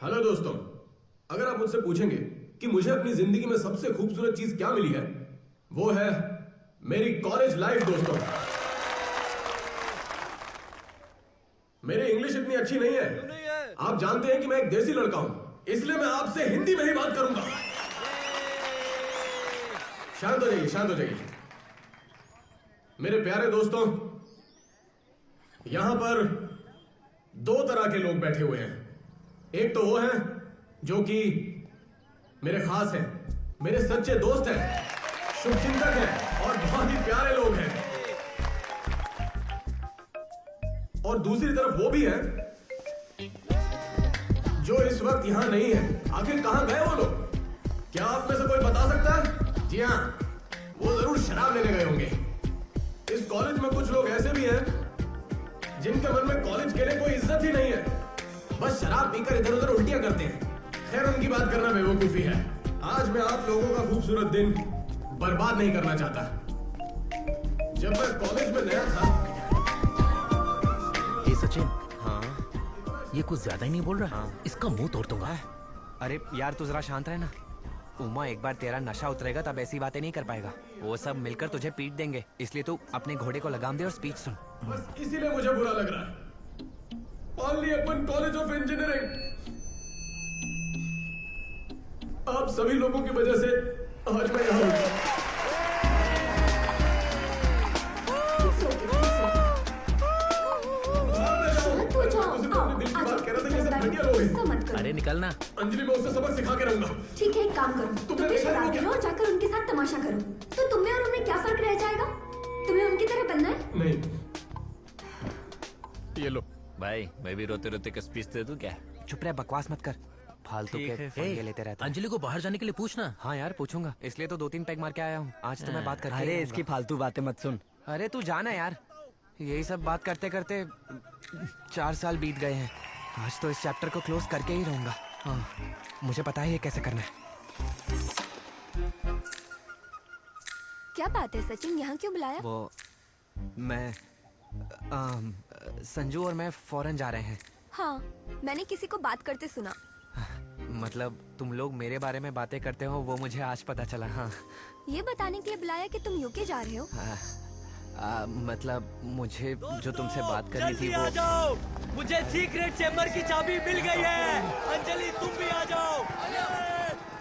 Hello दोस्तों, अगर आप मुझसे पूछेंगे कि मुझे अपनी जिंदगी में सबसे खूबसूरत चीज क्या मिली है, वो है मेरी कॉलेज लाइफ। दोस्तों, मेरी इंग्लिश इतनी अच्छी नहीं है। आप जानते हैं कि मैं एक देसी लड़का हूं, इसलिए मैं आपसे हिंदी में ही बात करूंगा। शांत हो जाइए, शांत हो जाइए। मेरे प्यारे दोस्तों, यहां पर दो तरह के लोग बैठे हुए हैं। एक तो वो हैं जो कि मेरे खास हैं, मेरे सच्चे दोस्त हैं, शुभचिंतक हैं और बहुत ही प्यारे लोग हैं। और दूसरी तरफ वो भी हैं जो इस वक्त यहां नहीं है। आखिर कहां गए वो लोग? क्या आप में से कोई बता सकता है? जी हाँ, वो जरूर शराब लेने गए होंगे। इस कॉलेज में कुछ लोग ऐसे भी हैं जिनके मन में कॉलेज के लिए कोई इज्जत ही नहीं है, बस शराब पीकर इधर उधर उल्टियां करते हैं। खैर, उनकी बात करना बेवकूफी है। आज मैं आप लोगों का खूबसूरत दिन बर्बाद नहीं करना चाहता। जब मैं कॉलेज में नया था। ये सचिन, हाँ, ये कुछ ज्यादा ही नहीं बोल रहा? हाँ। इसका मुंह तोड़ दूंगा। अरे यार, तू जरा शांत रहे ना। उमा, एक बार तेरा नशा उतरेगा तब ऐसी बातें नहीं कर पाएगा। वो सब मिलकर तुझे पीट देंगे, इसलिए तू अपने घोड़े को लगाम दे और स्पीच सुन। बस इसीलिए मुझे बुरा लग रहा है। Only upon college of engineering, आप सभी लोगों की वजह से आज मैं यहाँ हूँ। अरे निकलना। अंजलि, मैं उससे सबक सिखा के रहूंगा। ठीक है, एक काम करो, तुम भी शराब पियो और जाकर उनके साथ तमाशा करो। तो तुम में और उनमें क्या फर्क रह जाएगा? तुम्हें उनकी तरह बनना है? नहीं। ये लो भाई, मैं भी रोते रोते का स्पीच दे दूं क्या? चुप रहे, बकवास मत कर। फालतू के पंगे लेते रहता है। अंजलि को बाहर जाने के लिए पूछना। हाँ यार, पूछूंगा, इसलिए तो 2-3 पैग मार के आया हूँ। आज तो मैं बात करके अरे इसकी फालतू बातें मत सुन। अरे तू जाना यार, यही सब बात करते करते 4 साल बीत गए हैं। आज तो इस चैप्टर को क्लोज करके ही रहूंगा। हाँ, मुझे पता है ये कैसे करना है। क्या बात है सचिन, यहाँ क्यों बुलाया? वो मैं संजू और मैं फॉरेन जा रहे हैं। हाँ, मैंने किसी को बात करते सुना। मतलब तुम लोग मेरे बारे में बातें करते हो, वो मुझे आज पता चला। हाँ, ये बताने के लिए बुलाया कि तुम यूके जा रहे हो। मतलब मुझे जो तुमसे बात करनी थी जल्दी वो। आ जाओ, मुझे सीक्रेट चेम्बर की चाबी मिल गई है। अंजलि, तुम भी आ जाओ।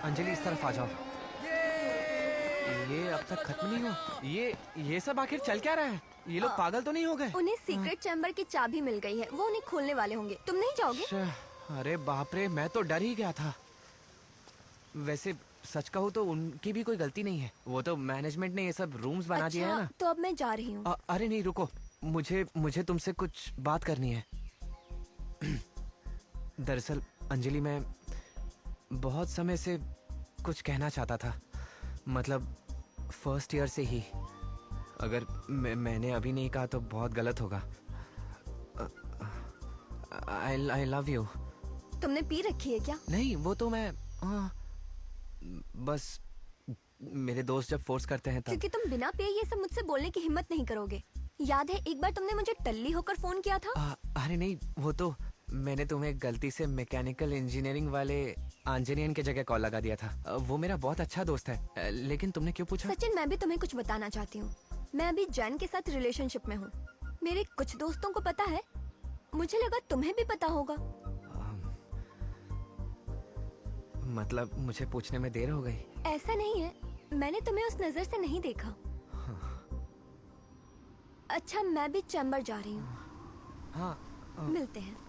अंजलि, इस तरफ आ जाओ। ये अब तक खत्म नहीं हुआ। ये सब आखिर चल क्या रहा है? ये लोग पागल तो नहीं हो गए? उन्हें सीक्रेट चैम्बर की चाबी मिल गई है, वो उन्हें खोलने वाले होंगे। तुम नहीं जाओगे? अरे बाप रे, मैं तो डर ही गया था। वैसे सच कहूँ तो उनकी भी कोई गलती नहीं है। वो तो मैनेजमेंट ने ये सब रूम्स बना दिए हैं ना। तो अब मैं जा रही हूँ। अरे नहीं, रुको, मुझे तुमसे कुछ बात करनी है। दरअसल अंजलि, मैं बहुत समय से कुछ कहना चाहता था। मतलब फर्स्ट ईयर से ही। अगर मैंने अभी नहीं कहा तो बहुत गलत होगा। I love you. तुमने पी रखी है क्या? नहीं, वो तो मैं बस मेरे दोस्त जब फोर्स करते हैं तब। क्योंकि तुम बिना पिए ये सब मुझसे बोलने की हिम्मत नहीं करोगे। याद है एक बार तुमने मुझे टल्ली होकर फोन किया था? अरे नहीं, वो तो मैंने तुम्हें गलती से मैकेनिकल इंजीनियरिंग वाले आंजनियन की जगह कॉल लगा दिया था। वो मेरा बहुत अच्छा दोस्त है। लेकिन तुमने क्यों पूछा? सचिन, मैं भी तुम्हें कुछ बताना चाहती हूँ। मैं अभी जैन के साथ रिलेशनशिप में हूँ। मेरे कुछ दोस्तों को पता है, मुझे लगा तुम्हें भी पता होगा। मतलब मुझे पूछने में देर हो गई? ऐसा नहीं है, मैंने तुम्हें उस नजर से नहीं देखा। अच्छा, मैं भी चैम्बर जा रही हूँ। हाँ, मिलते हैं।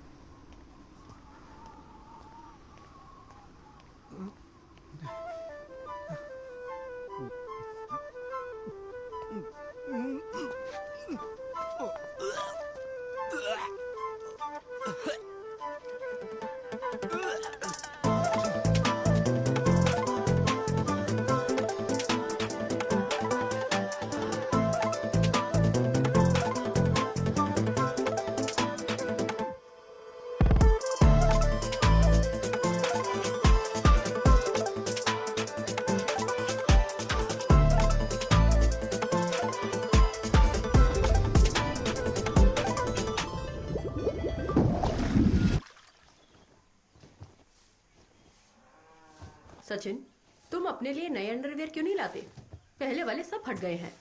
सचिन, तुम अपने लिए नए अंडरवियर क्यों नहीं लाते? पहले वाले सब फट गए हैं।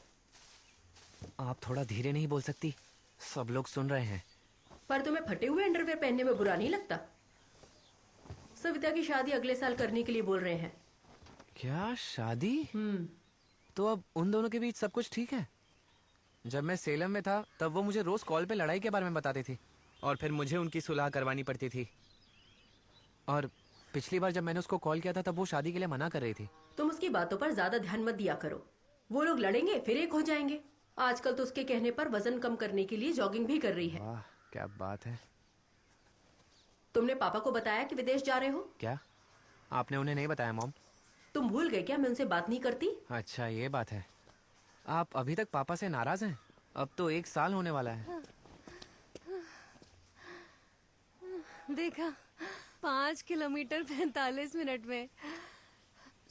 आप थोड़ा धीरे नहीं बोल सकती? सब लोग सुन रहे हैं। पर तुम्हें फटे हुए अंडरवियर पहनने में बुरा नहीं लगता? सविता की शादी अगले साल करने के लिए बोल रहे हैं। क्या शादी? तो अब उन दोनों के बीच सब कुछ ठीक है? जब मैं सेलम में था तब वो मुझे रोज कॉल पे लड़ाई के बारे में बताती थी और फिर मुझे उनकी सुलह करवानी पड़ती थी। और पिछली बार जब मैंने उसको कॉल किया था तब वो शादी के लिए मना कर रही थी। तुम उसकी बातों पर ज्यादा ध्यान मत दिया करो। वो लोग लड़ेंगे फिर एक हो जाएंगे। आजकल तो उसके कहने पर वजन कम करने के लिए जॉगिंग भी कर रही है। वाह, क्या बात है। तुमने पापा को बताया कि विदेश जा रहे हो? क्या आपने उन्हें नहीं बताया मॉम? तुम भूल गए क्या मैं उनसे बात नहीं करती? अच्छा, ये बात है। आप अभी तक पापा से नाराज हैं? अब तो 1 साल होने वाला है। देखा, 5 किलोमीटर 45 मिनट में।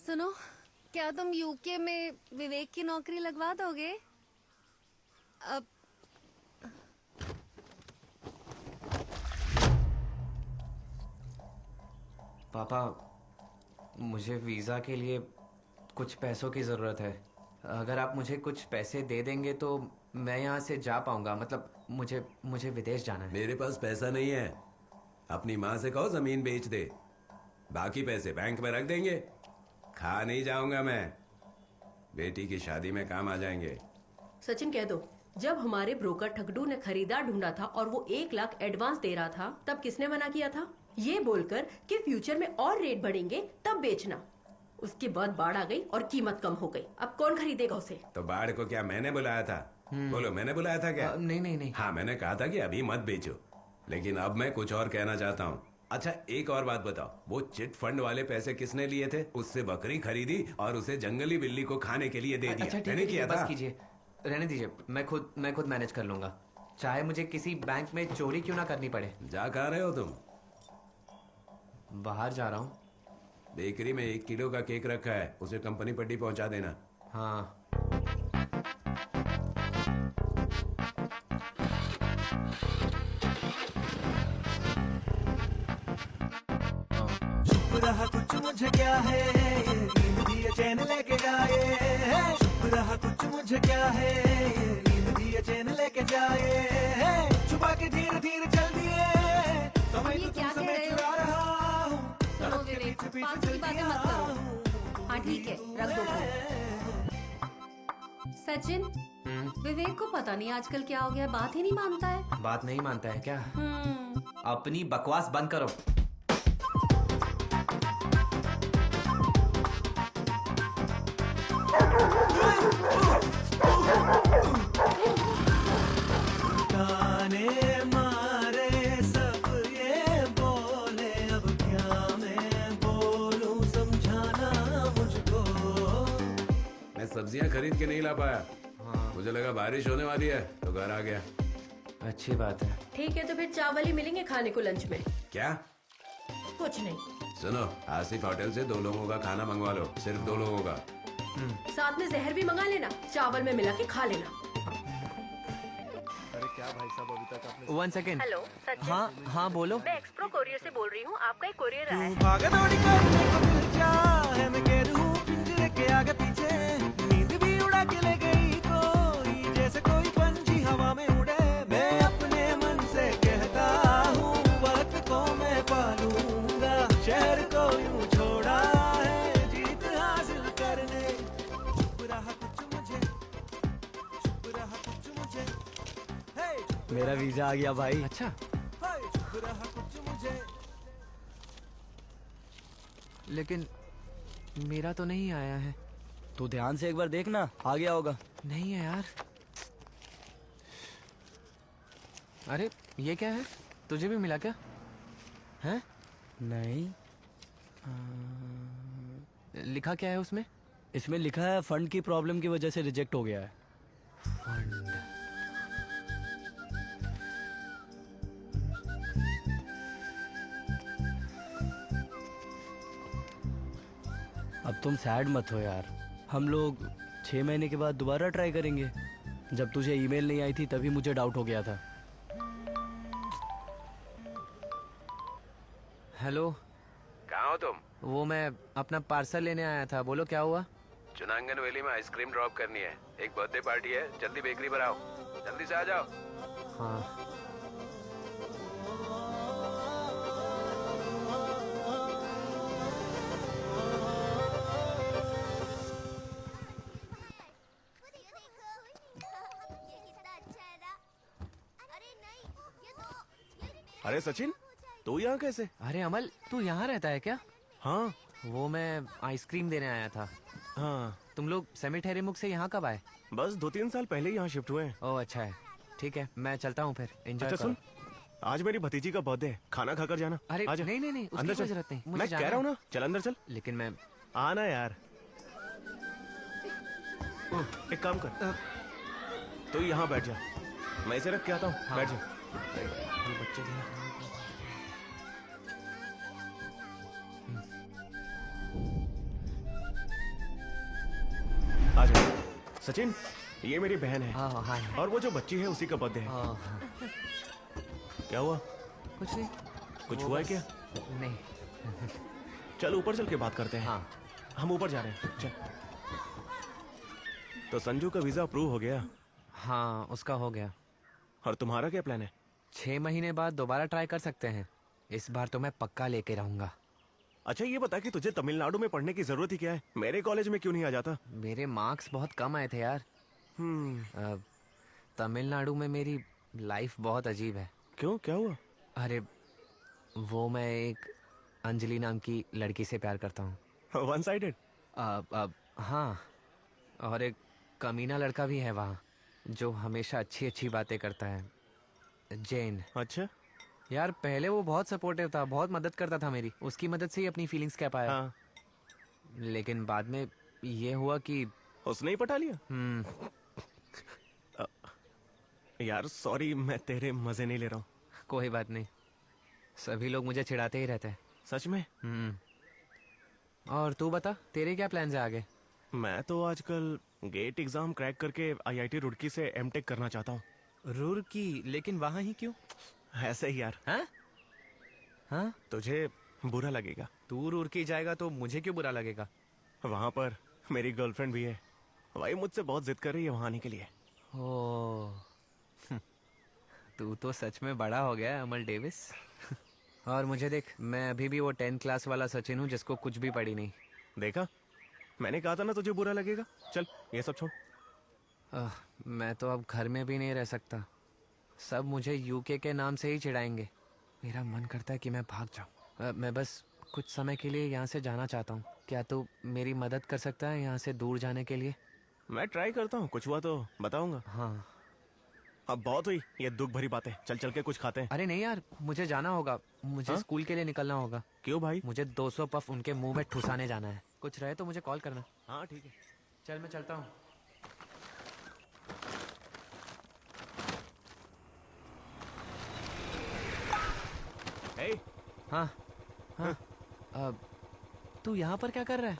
सुनो, क्या तुम यूके में विवेक की नौकरी लगवा दोगे? अब पापा, मुझे वीज़ा के लिए कुछ पैसों की ज़रूरत है। अगर आप मुझे कुछ पैसे दे देंगे तो मैं यहाँ से जा पाऊंगा। मतलब मुझे विदेश जाना है। मेरे पास पैसा नहीं है। अपनी माँ से कहो जमीन बेच दे, बाकी पैसे बैंक में रख देंगे। खा नहीं जाऊंगा मैं, बेटी की शादी में काम आ जाएंगे। सचिन, कह दो, जब हमारे ब्रोकर ठगडू ने खरीदार ढूंढा था और वो 1 लाख एडवांस दे रहा था तब किसने मना किया था? ये बोलकर कि फ्यूचर में और रेट बढ़ेंगे तब बेचना। उसके बाद बाढ़ आ गई और कीमत कम हो गई। अब कौन खरीदेगा उसे? तो बाढ़ को क्या मैंने बुलाया था? बोलो, मैंने बुलाया था क्या? नहीं। हाँ, मैंने कहा था कि अभी मत बेचो, लेकिन अब मैं कुछ और कहना चाहता हूँ। अच्छा, एक और बात बताओ, वो चिट फंड वाले पैसे किसने लिए थे? उससे बकरी खरीदी और उसे जंगली बिल्ली को खाने के लिए दे दिया। अच्छा, मैंने किया था। बस कीजिए, रहने दीजिए। मैं खुद मैनेज कर लूंगा, चाहे मुझे किसी बैंक में चोरी क्यों ना करनी पड़े। जा कहाँ रहे हो तुम? बाहर जा रहा हूँ। बेकरी में 1 किलो का केक रखा है, उसे कंपनी पट्टी पहुंचा देना। हाँ। रहा कुछ मुझे क्या है, नींद दिए चैन लेके जाए। चुप रहा कुछ मुझे क्या है, नींद दिए चैन लेके जाए। छुपा के धीरे धीरे चल दिए, समय तो क्या तुमसे कह मैं रहे हो? चुरा रहा हूँ। सुनो विवेक, फालतू की बातें मत करो। हाँ ठीक है, रख दो फोन। सचिन, विवेक को पता नहीं आजकल क्या हो गया, बात ही नहीं मानता है। बात नहीं मानता है क्या? अपनी बकवास बंद करो। ताने मारे सब ये बोले, अब क्या मैं बोलूं, समझाना मुझको। मैं सब्जियां खरीद के नहीं ला पाया। मुझे लगा बारिश होने वाली है तो घर आ गया। अच्छी बात है। ठीक है, तो फिर चावल ही मिलेंगे खाने को लंच में। क्या? कुछ नहीं। सुनो, आसिफ होटल से 2 लोगों का खाना मंगवा लो, सिर्फ 2 लोगों का। साथ में जहर भी मंगा लेना, चावल में मिला के खा लेना। अरे क्या वन सेकेंड। हेलो सचिन, हाँ हाँ बोलो। मैं एक्सप्रो कोरियर से बोल रही हूँ। आपका एक कोरियर आया है। भागा दौड़ी करने को दिल चाहे, मैं कह रहूं पिंजरे के आगे पीछे, नींद भी उड़ा के ले गई कोई, जैसे कोई पंछी हवा में उड़े। मैं अपने मन से कहता हूँ वक्त को मैं पालूंगा, शहर को यूं छोड़ा है जीत हासिल करने। चुप रहा कुछ मुझे, चुप रहा कुछ मुझे, हे मेरा वीजा आ गया भाई। अच्छा, चुप रहा कुछ मुझे। लेकिन मेरा तो नहीं आया है। तू ध्यान से एक बार देखना, आ गया होगा। नहीं है यार। अरे ये क्या है, तुझे भी मिला क्या? हैं? नहीं, लिखा क्या है उसमें? इसमें लिखा है फंड की प्रॉब्लम की वजह से रिजेक्ट हो गया है। फंड। अब तुम सैड मत हो यार, हम लोग 6 महीने के बाद दोबारा ट्राई करेंगे। जब तुझे ईमेल नहीं आई थी तभी मुझे डाउट हो गया था। हेलो, कहाँ हो तुम? वो मैं अपना पार्सल लेने आया था, बोलो क्या हुआ? चुनांगन वैली में आइसक्रीम ड्रॉप करनी है, एक बर्थडे पार्टी है, जल्दी बेकरी पर आओ, जल्दी से आ जाओ। हाँ अरे सचिन, तू यहाँ कैसे? अरे अमल, तू यहाँ रहता है क्या? हाँ वो मैं आइसक्रीम देने आया था। हाँ, तुम लोग सेमिटेरी मुख से यहाँ कब आए? बस 2-3 साल पहले ही यहाँ शिफ्ट हुए हैं। ओह अच्छा है, ठीक है मैं चलता हूँ फिर। एंजॉय अच्छा करो। सुन, आज मेरी भतीजी का बर्थडे है, खाना खाकर जाना। अरे आजा। नहीं नहीं नहीं, उसकी अंदर कोई चल। जरूरत नहीं, मुझे मैं जाना कह रहा हूँ है। ना, चल अंदर चल। लेकिन मैं आना यार। एक काम कर, तू यहाँ बैठ जा, मैं इसे रख के आता हूँ। हाँ। बैठ जा। ये बच्चे भी हैं। आ जा सचिन, ये मेरी बहन है। हाँ हाँ हाँ और वो जो बच्ची है उसी का बर्थडे है। हाँ हाँ, क्या हुआ? कुछ नहीं। कुछ वो हुआ है बस- क्या? नहीं। चल ऊपर चल के बात करते हैं। हाँ हम ऊपर जा रहे हैं, चल। तो संजू का वीजा अप्रूव हो गया हाँ, उसका हो गया। और तुम्हारा क्या प्लान है? 6 महीने बाद दोबारा ट्राई कर सकते हैं। इस बार तो मैं पक्का लेके रहूंगा। अच्छा ये बता कि तुझे तमिलनाडु में पढ़ने की जरूरत ही क्या है? मेरे कॉलेज में क्यों नहीं आ जाता? मेरे मार्क्स बहुत कम आए थे यार। तमिलनाडु में मेरी लाइफ बहुत अजीब है। क्यों, क्या हुआ? अरे वो मैं एक अंजलि नाम की लड़की से प्यार करता हूँ। One sided? हाँ, और एक कमीना लड़का भी है वहाँ जो हमेशा अच्छी अच्छी बातें करता है, जैन। अच्छा यार पहले वो बहुत सपोर्टिव था, बहुत मदद करता था मेरी, उसकी मदद से ही अपनी फीलिंग्स कह पाया। हाँ, लेकिन बाद में ये हुआ कि उसने ही पटा लिया। यार सॉरी, मैं तेरे मजे नहीं ले रहा हूँ। कोई बात नहीं, सभी लोग मुझे चिढ़ाते ही रहते हैं। सच में? और तू बता, तेरे क्या प्लान्स है आगे? मैं तो आजकल गेट एग्जाम क्रैक करके आईआईटी रुड़की से एमटेक करना चाहता हूँ। रुड़की? लेकिन वहाँ ही क्यों? ऐसे ही यार। हाँ हाँ, तुझे बुरा लगेगा। तू रुड़की जाएगा तो मुझे क्यों बुरा लगेगा? वहाँ पर मेरी गर्लफ्रेंड भी है, वही मुझसे बहुत जिद कर रही है वहाँ आने के लिए। ओह, तू तो सच में बड़ा हो गया है अमल डेविस। और मुझे देख, मैं अभी भी वो 10th क्लास वाला सचिन हूँ जिसको कुछ भी पड़ी नहीं। देखा, मैंने कहा था ना तुझे बुरा लगेगा। चल ये सब छोड़। मैं तो अब घर में भी नहीं रह सकता, सब मुझे यूके के नाम से ही चिढ़ाएंगे। मेरा मन करता है कि मैं भाग जाऊँ। मैं बस कुछ समय के लिए यहाँ से जाना चाहता हूँ। क्या तू मेरी मदद कर सकता है यहाँ से दूर जाने के लिए? मैं ट्राई करता हूँ, कुछ हुआ तो बताऊंगा। हाँ। अब बहुत हुई ये दुख भरी बातें, चल चल के कुछ खाते हैं। अरे नहीं यार, मुझे जाना होगा, मुझे स्कूल के लिए निकलना होगा। क्यों भाई? मुझे 200 पफ उनके मुंह में ठुसाने जाना है। कुछ रहे तो मुझे कॉल करना। हाँ ठीक है। चल मैं चलता हूँ। Hey, हाँ हाँ, तू यहाँ पर क्या कर रहा है?